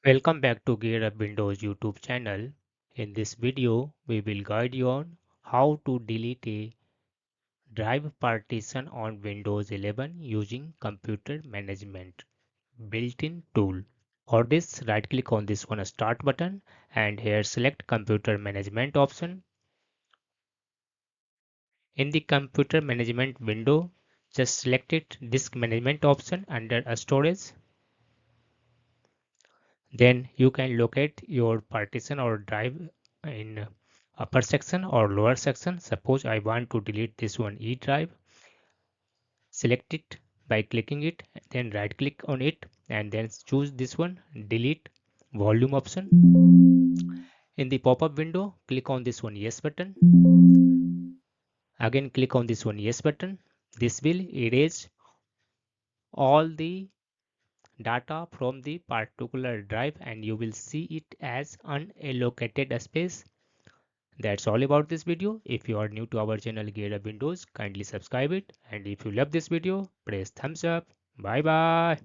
Welcome back to Gear Up Windows YouTube channel. In this video, we will guide you on how to delete a drive partition on Windows 11 using Computer Management built-in tool. For this, right-click on this one Start button and here select Computer Management option. In the Computer Management window, just select it Disk Management option under a Storage. Then you can locate your partition or drive in upper section or lower section. Suppose I want to delete this one E drive. Select it by clicking it, then right click on it and then choose this one delete volume option. In the pop-up window, click on this one yes button. Again click on this one yes button. This will erase all the data from the particular drive and you will see it as unallocated space. That's all about this video. If you are new to our channel Gear Up Windows, kindly subscribe it. And if you love this video, press thumbs up. Bye bye.